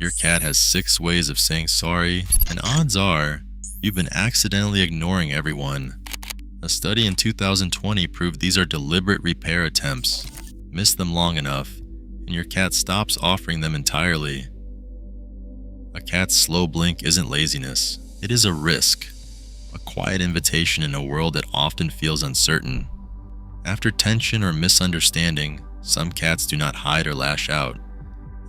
Your cat has 6 ways of saying sorry, and odds are you've been accidentally ignoring everyone. A study in 2020 proved these are deliberate repair attempts. Miss them long enough, and your cat stops offering them entirely. A cat's slow blink isn't laziness, it is a risk. A quiet invitation in a world that often feels uncertain. After tension or misunderstanding, some cats do not hide or lash out.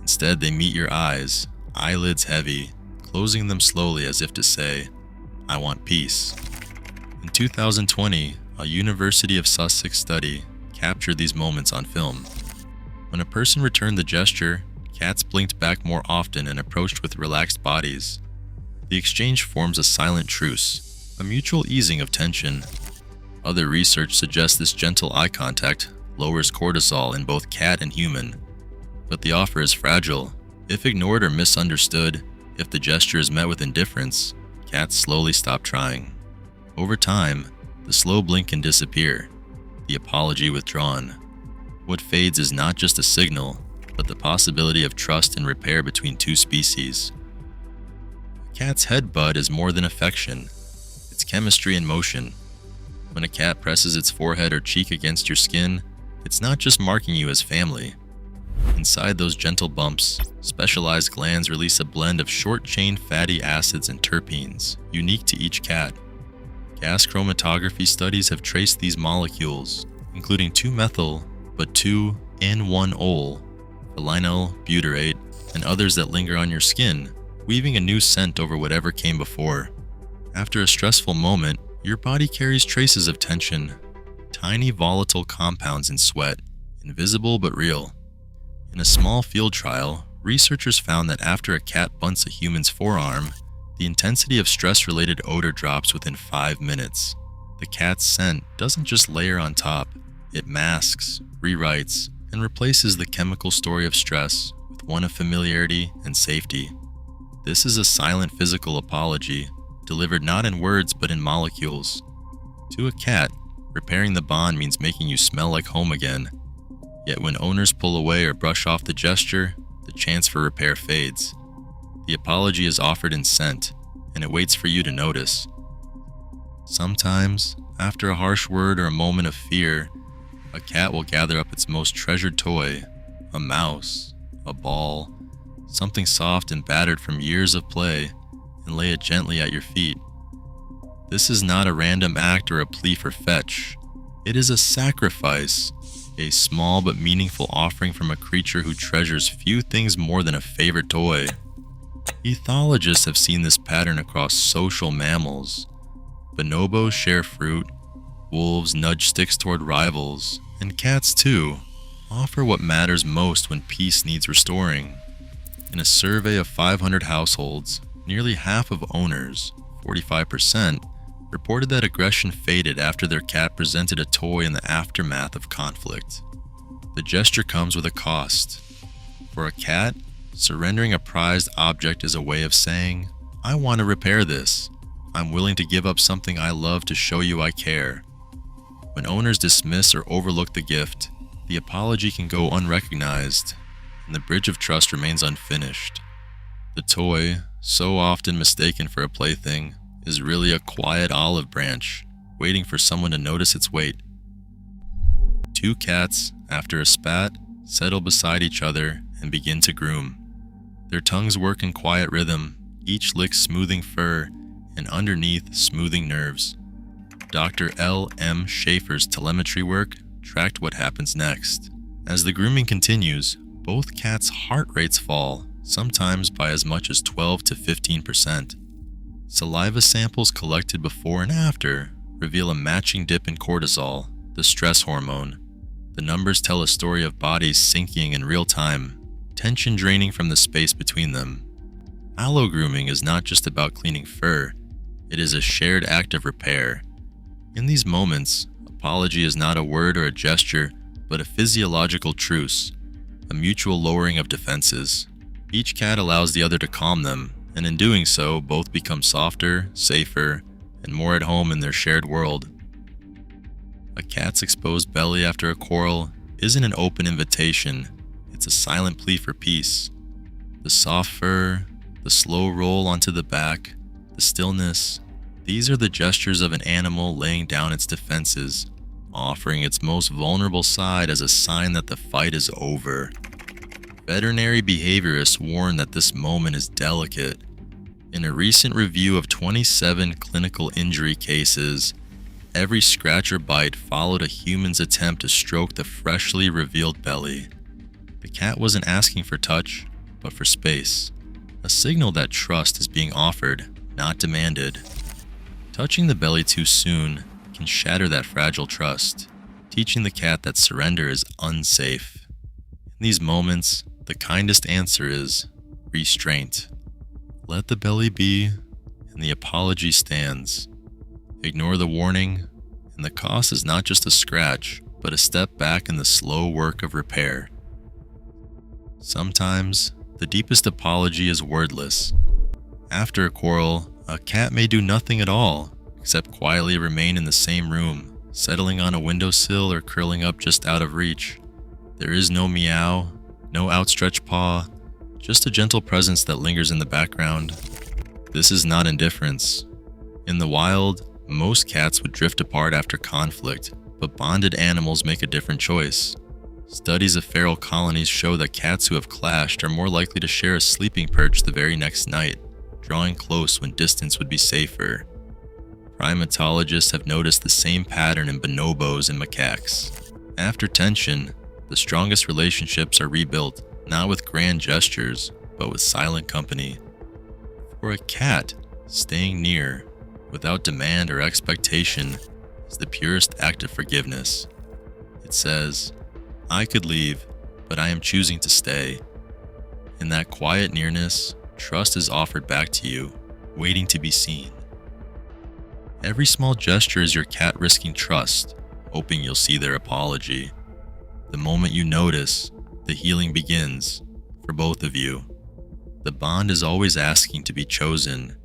Instead, they meet your eyes, eyelids heavy, closing them slowly as if to say, "I want peace." In 2020, a University of Sussex study captured these moments on film. When a person returned the gesture, cats blinked back more often and approached with relaxed bodies. The exchange forms a silent truce, a mutual easing of tension. Other research suggests this gentle eye contact lowers cortisol in both cat and human. But the offer is fragile. If ignored or misunderstood, if the gesture is met with indifference, cats slowly stop trying. Over time, the slow blink can disappear, the apology withdrawn. What fades is not just a signal, but the possibility of trust and repair between two species. A cat's headbutt is more than affection. It's chemistry in motion. When a cat presses its forehead or cheek against your skin, it's not just marking you as family. Inside those gentle bumps, specialized glands release a blend of short-chain fatty acids and terpenes, unique to each cat. Gas chromatography studies have traced these molecules, including 2-methyl, but 2-N1-ol, phenyl butyrate, and others that linger on your skin, weaving a new scent over whatever came before. After a stressful moment, your body carries traces of tension, tiny volatile compounds in sweat, invisible but real. In a small field trial, researchers found that after a cat bunts a human's forearm, the intensity of stress-related odor drops within 5 minutes. The cat's scent doesn't just layer on top, it masks, rewrites, and replaces the chemical story of stress with one of familiarity and safety. This is a silent physical apology, delivered not in words but in molecules. To a cat, repairing the bond means making you smell like home again. Yet when owners pull away or brush off the gesture, the chance for repair fades. The apology is offered in scent, and it waits for you to notice. Sometimes, after a harsh word or a moment of fear, a cat will gather up its most treasured toy, a mouse, a ball, something soft and battered from years of play, and lay it gently at your feet. This is not a random act or a plea for fetch. It is a sacrifice, a small but meaningful offering from a creature who treasures few things more than a favorite toy. Ethologists have seen this pattern across social mammals. Bonobos share fruit, wolves nudge sticks toward rivals, and cats too offer what matters most when peace needs restoring. In a survey of 500 households, nearly half of owners, 45%, reported that aggression faded after their cat presented a toy in the aftermath of conflict. The gesture comes with a cost. For a cat, surrendering a prized object is a way of saying, "I want to repair this. I'm willing to give up something I love to show you I care." When owners dismiss or overlook the gift, the apology can go unrecognized, and the bridge of trust remains unfinished. The toy, so often mistaken for a plaything, is really a quiet olive branch, waiting for someone to notice its weight. Two cats, after a spat, settle beside each other and begin to groom. Their tongues work in quiet rhythm, each lick smoothing fur and underneath smoothing nerves. Dr. L. M. Schaefer's telemetry work tracked what happens next. As the grooming continues, both cats' heart rates fall, sometimes by as much as 12 to 15%. Saliva samples collected before and after reveal a matching dip in cortisol, the stress hormone. The numbers tell a story of bodies sinking in real time, tension draining from the space between them. Allo-grooming is not just about cleaning fur, it is a shared act of repair. In these moments, apology is not a word or a gesture, but a physiological truce, a mutual lowering of defenses. Each cat allows the other to calm them, and in doing so, both become softer, safer, and more at home in their shared world. A cat's exposed belly after a quarrel isn't an open invitation, it's a silent plea for peace. The soft fur, the slow roll onto the back, the stillness, these are the gestures of an animal laying down its defenses, offering its most vulnerable side as a sign that the fight is over. Veterinary behaviorists warn that this moment is delicate. In a recent review of 27 clinical injury cases, every scratch or bite followed a human's attempt to stroke the freshly revealed belly. The cat wasn't asking for touch, but for space, a signal that trust is being offered, not demanded. Touching the belly too soon can shatter that fragile trust, teaching the cat that surrender is unsafe. In these moments, the kindest answer is restraint. Let the belly be, and the apology stands. Ignore the warning, and the cost is not just a scratch, but a step back in the slow work of repair. Sometimes, the deepest apology is wordless. After a quarrel, a cat may do nothing at all, except quietly remain in the same room, settling on a windowsill or curling up just out of reach. There is no meow, no outstretched paw, just a gentle presence that lingers in the background. This is not indifference. In the wild, most cats would drift apart after conflict, but bonded animals make a different choice. Studies of feral colonies show that cats who have clashed are more likely to share a sleeping perch the very next night, drawing close when distance would be safer. Primatologists have noticed the same pattern in bonobos and macaques. After tension, the strongest relationships are rebuilt, not with grand gestures, but with silent company. For a cat, staying near, without demand or expectation, is the purest act of forgiveness. It says, "I could leave, but I am choosing to stay." In that quiet nearness, trust is offered back to you, waiting to be seen. Every small gesture is your cat risking trust, hoping you'll see their apology. The moment you notice, the healing begins, for both of you. The bond is always asking to be chosen,